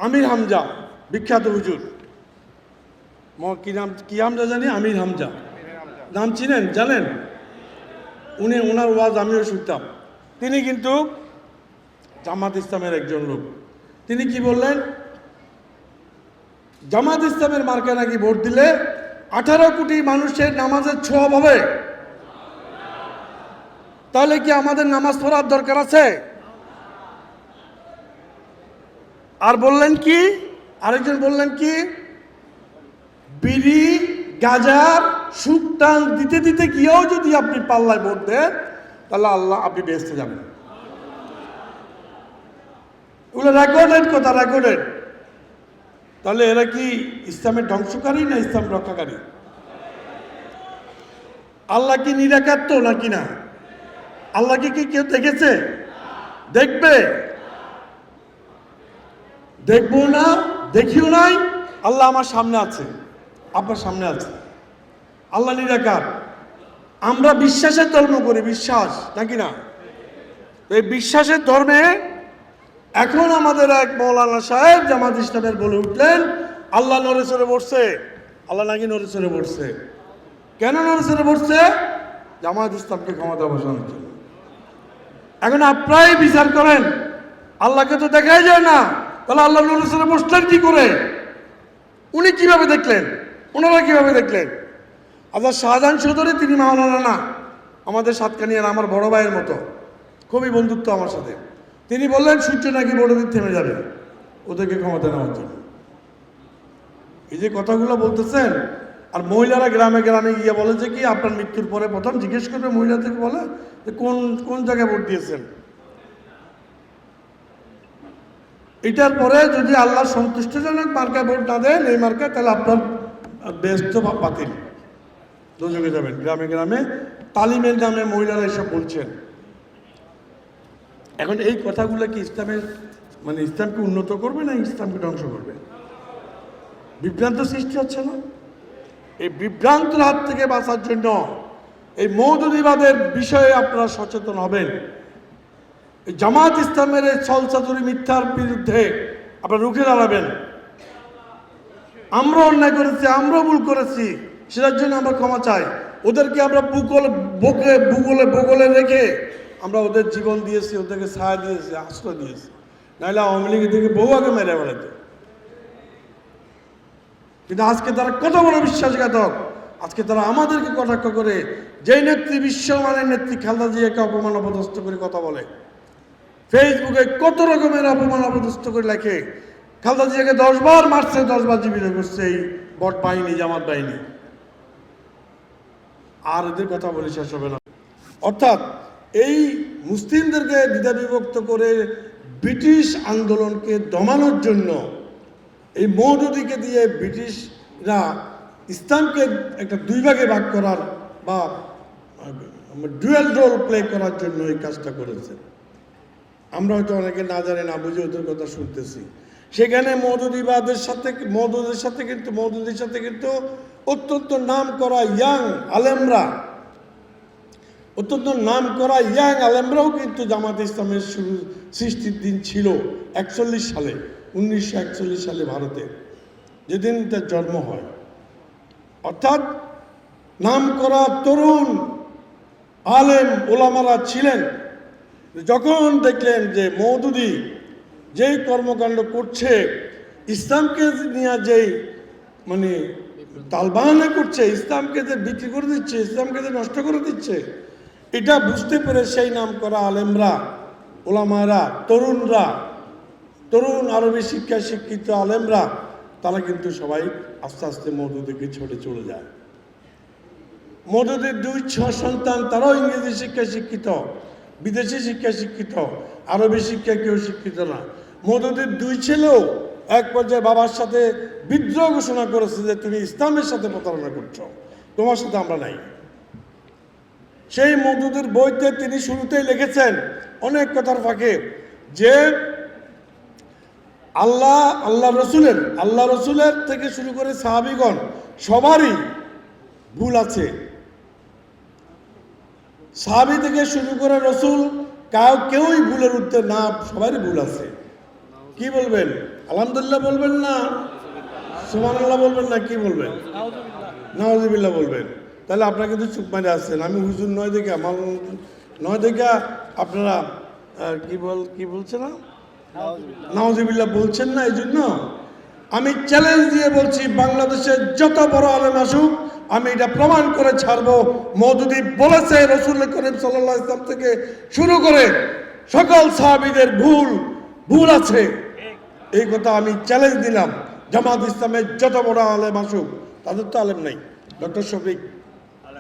আমির হামজা, বিখ্যাত হুজুর। কি হামজা জানি, আমির হামজা নাম চিনেন, জানেন? ওনার ওয়াজ আমিও শুনতাম। তিনি কিন্তু জামাত ইসলামের একজন লোক। তিনি কি বললেন? জামাত ইসলামের মার্কা নাকি ভোট দিলে 18 কোটি মানুষের নামাজের ছোঁয়া হবে। তাহলে কি আমাদের নামাজ পড়ার দরকার আছে? আর বললেন কি, আরেকজন বললেন কি, বিড়ি গাজার সুক্তান দিতে দিতে গিয়েও যদি আপনি পাল্লায় ভোট দেন, তাহলে আল্লাহ আপনি বেহেশতে যাবেন। এগুলো রেকর্ডেড কথা, রেকর্ডেড। তাহলে এরা কি ইসলামের ধ্বংসকারী না ইসলাম রক্ষাকারী? আল্লাহ কি নিরাকার তো নাকি না? আল্লাহকে কি কেউ দেখেছে? দেখবে? দেখবো না, দেখিও নাই। আল্লাহ আমার সামনে আছে, আপনার সামনে আছে। আল্লাহ নিরাকার। আমরা বিশ্বাসের ধর্ম করি, বিশ্বাস নাকি না? এই বিশ্বাসের ধর্মে এখন আমাদের এক মৌলানা সাহেব জামাত ইসলামের বলে উঠলেন, আল্লাহ নড়েচড়ে বসছে। আল্লাহ নাকি নড়েচড়ে বসছে। কেন নড়েচড়ে বসছে? জামাত ইসলামকে ক্ষমতা বসানোর জন্য। এখন আপনারাই বিচার করেন, আল্লাহকে তো দেখাই যায় না, তাহলে আল্লাহ নড়েচড়ে বসলেন কি করে? উনি কিভাবে দেখলেন? ওনারা কিভাবে দেখলেন? আচ্ছা, শাহজাহান চৌধুরী তিনি মাওলানা না, আমাদের সাতকানিয়ার আমার বড় ভাইয়ের মতো, খুবই বন্ধুত্ব আমার সাথে। তিনি বললেন সূর্য নাকি বড় দিন থেমে যাবে ওদেরকে ক্ষমতা নেওয়ার জন্য। এই যে কথাগুলো বলতেছেন, আর মহিলারা গ্রামে গ্রামে গিয়ে বলে যে কি আপনার মৃত্যুর পরে প্রথম জিজ্ঞেস করবে মহিলা থেকে, বলে যে কোন কোন জায়গায় ভোট দিয়েছেন। এটার পরে যদি আল্লাহ সন্তুষ্টজনক মার্কায় ভোট না দেন, এই মার্কায়, তাহলে আপনার ব্যস্ত বাতিল, দুজনে যাবেন। গ্রামে গ্রামে তালিমের নামে মহিলারা এসব বলছেন। এখন এই কথাগুলো কি ইসলামের মানে ইসলামকে উন্নত করবে না ইসলামকে ধ্বংস করবে? বিভ্রান্ত সৃষ্টি হচ্ছে না? এই বিভ্রান্তের হাত থেকে বাঁচার জন্য এই মৌদুদিবাদের বিষয়ে আপনারা সচেতন হবেন। এই জামাত ইসলামের এই ছলচাতুরি মিথ্যার বিরুদ্ধে আপনারা রুখে দাঁড়াবেন। আমরা অন্যায় করেছি, আমরা ভুল করেছি, সেটার জন্য আমরা ক্ষমা চাই। ওদেরকে আমরা ভূগোলে রেখে আমরা ওদের জীবন দিয়েছি, ওদেরকে ছায়া দিয়েছি, আশ্রয় দিয়েছি। নাহলে আওয়ামী লীগ থেকে বহু আগে মেরে বেড়াতো। কিন্তু আজকে তারা কত বড় বিশ্বাসঘাতক! আজকে তারা আমাদেরকে কটাক্ষ করে, যেই নেত্রী বিশ্বমানের নেত্রী খালেদা জিয়াকে অপমান অপদস্থ করে কথা বলে, ফেসবুকে কত রকমের অপমান অপদস্থ করে লেখে। খালেদা জিয়াকে 10 বার মারছে, 10 বার জীবিত করছে এই বট বাহিনী, জামাত বাহিনী। আর এদের কথা বলে শেষ হবে না। অর্থাৎ এই মুসলিমদেরকে দ্বিধা বিভক্ত করে ব্রিটিশ আন্দোলনকে দমানোর জন্য এই মওদুদিকে দিয়ে ব্রিটিশরা ইসলামকে একটা 2 ভাগে ভাগ করার বা ডুয়েল রোল প্লে করার জন্য এই কাজটা করেছে। আমরা হয়তো অনেকে না জানি, না বুঝে ওদের কথা শুনতেছি। সেখানে মওদুদির সাথে কিন্তু অত্যন্ত নাম করা ইয়াং আলেমরাও কিন্তু জামাত ইসলামের সৃষ্টির দিন ছিল 1941 সালে ভারতে, যেদিন তার জন্ম হয়। অর্থাৎ নাম করা তরুণ আলেম ওলামারা ছিলেন। যখন দেখলেন যে মওদুদি যেই কর্মকাণ্ড করছে, ইসলামকে নিয়ে যেই মানে তালবাহানা করছে, ইসলামকে যে বিক্রি করে দিচ্ছে, ইসলামকে যে নষ্ট করে দিচ্ছে, এটা বুঝতে পেরে সেই নাম করা আলেমরা, ওলামারা, তরুণ আরবি শিক্ষায় শিক্ষিত আলেমরা, তারা কিন্তু সবাই আস্তে আস্তে মওদুদিকে ছেড়ে চলে যায়। মওদুদির 2 সন্তান, তারাও ইংরেজি শিক্ষায় শিক্ষিত, বিদেশি শিক্ষায় শিক্ষিত, আরবি শিক্ষায় কেউ শিক্ষিত না। মওদুদির 2 ছেলেও এক পর্যায়ে বাবার সাথে বিদ্রোহ ঘোষণা করেছে যে তুমি ইসলামের সাথে প্রতারণা করছো, তোমার সাথে আমরা নাই। সেই মওদুদির বইতে তিনি শুরুতেই লিখেছেন অনেক কথার ফাঁকে যে আল্লাহ রসুলের থেকে শুরু করে সাহাবীগণ সবারই ভুল আছে। সাহাবী থেকে শুরু করে রসুল কেউই ভুলের উত্তর না, সবারই ভুল আছে। কি বলবেন? আলহামদুলিল্লাহ বলবেন না সুবহানাল্লাহ বলবেন না কি বলবেন? নাউজুবিল্লাহ বলবেন। তাহলে আপনারা কিন্তু চুপ মেরে আসছেন। আমি হুজুর নয় দেখে আমার নয় দেখে আপনারা কি বলছে না নাউজুবিল্লাহ বলছেন না। এই জন্য আমি চ্যালেঞ্জ দিয়ে বলছি, বাংলাদেশের যত বড় আলেম আসুক আমি এটা প্রমাণ করে ছাড়বো মওদুদি বলেছে রাসূল করিম সাল্লাল্লাহু আলাইহি ওয়াসাল্লাম থেকে শুরু করে সকল সাহাবীদের ভুল আছে। এই কথা আমি চ্যালেঞ্জ দিলাম। জামাত ইসলামের যত বড় আলেম আসুক, তাদের তো আলেম নাই। ডক্টর শফিক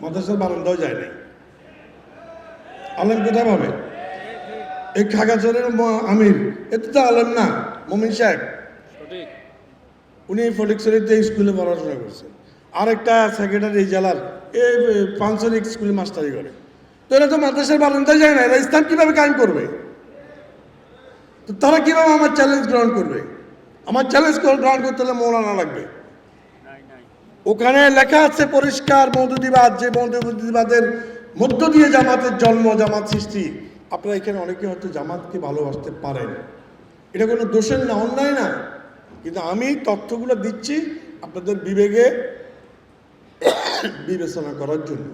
মাদ্রাসার বারান্দাও যায় নাই, আলেম কোথায় পাবে? এই খাগাচরের আমির এতে তো আলেম না। মমিন সাহেব উনি ফটিকছড়িতে স্কুলে পড়াশোনা করছেন, আরেকটা সেক্রেটারি জেলার এই পাঞ্চরিক স্কুলে মাস্টারি করে। তো এরা তো মাদ্রাসার বারান্দায় যায় না, এরা ইসলাম কীভাবে কায়েম করবে? তো তারা কীভাবে আমার চ্যালেঞ্জ গ্রহণ করবে? আমার চ্যালেঞ্জ গ্রহণ করতে হলে মৌলানা লাগবে। ওখানে লেখা আছে পরিষ্কার মওদুদিবাদ, যে মওদুদিবাদের মধ্য দিয়ে জামাতের জন্ম, জামাত সৃষ্টি। আপনারা এখানে অনেকে হয়তো জামাতকে ভালোবাসতে পারেন, এটা কোনো দোষের না, অন্যায় না, কিন্তু আমি তথ্যগুলো দিচ্ছি আপনাদের বিবেকে বিবেচনা করার জন্য।